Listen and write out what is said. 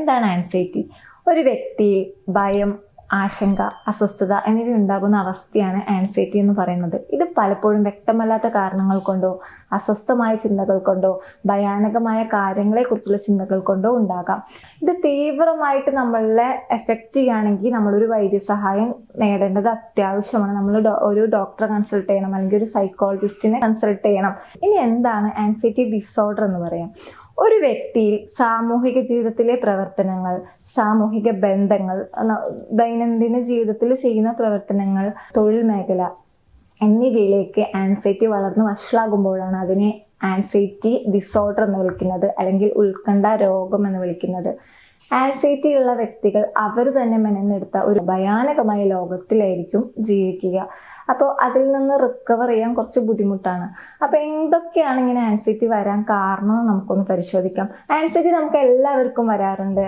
എന്താണ് ആൻസൈറ്റി? ഒരു വ്യക്തിയിൽ ഭയം, ആശങ്ക, അസ്വസ്ഥത എന്നിവ ഉണ്ടാകുന്ന അവസ്ഥയാണ് ആൻസൈറ്റി എന്ന് പറയുന്നത്. ഇത് പലപ്പോഴും വ്യക്തമല്ലാത്ത കാരണങ്ങൾ കൊണ്ടോ, അസ്വസ്ഥമായ ചിന്തകൾ കൊണ്ടോ, ഭയാനകമായ കാര്യങ്ങളെക്കുറിച്ചുള്ള ചിന്തകൾ കൊണ്ടോ ഉണ്ടാകാം. ഇത് തീവ്രമായിട്ട് നമ്മളെ എഫക്റ്റ് ചെയ്യുകയാണെങ്കിൽ നമ്മളൊരു വൈദ്യസഹായം നേടേണ്ടത് അത്യാവശ്യമാണ്. നമ്മൾ ഒരു ഡോക്ടറെ കൺസൾട്ട് ചെയ്യണം, അല്ലെങ്കിൽ ഒരു സൈക്കോളജിസ്റ്റിനെ കൺസൾട്ട് ചെയ്യണം. ഇനി എന്താണ് ആൻസൈറ്റി ഡിസോർഡർ എന്ന് പറയാം? ഒരു വ്യക്തിയിൽ സാമൂഹിക ജീവിതത്തിലെ പ്രവർത്തനങ്ങൾ, സാമൂഹിക ബന്ധങ്ങൾ, ദൈനംദിന ജീവിതത്തിൽ ചെയ്യുന്ന പ്രവർത്തനങ്ങൾ, തൊഴിൽ മേഖല എന്നിവയിലേക്ക് ആൻസൈറ്റി വളർന്ന് വഷളാകുമ്പോഴാണ് അതിനെ ആൻസൈറ്റി ഡിസോർഡർ എന്ന് വിളിക്കുന്നത്, അല്ലെങ്കിൽ ഉത്കണ്ഠ രോഗം എന്ന് വിളിക്കുന്നത്. ആൻസൈറ്റി ഉള്ള വ്യക്തികൾ അവർ തന്നെ മെനഞ്ഞെടുത്ത ഒരു ഭയാനകമായ ലോകത്തിലായിരിക്കും ജീവിക്കുക. അപ്പോൾ അതിൽ നിന്ന് റിക്കവർ ചെയ്യാൻ കുറച്ച് ബുദ്ധിമുട്ടാണ്. അപ്പോൾ എന്തൊക്കെയാണ് ഇങ്ങനെ ആൻസൈറ്റി വരാൻ കാരണം നമുക്കൊന്ന് പരിശോധിക്കാം. ആൻസൈറ്റി നമുക്ക് എല്ലാവർക്കും വരാറുണ്ട്.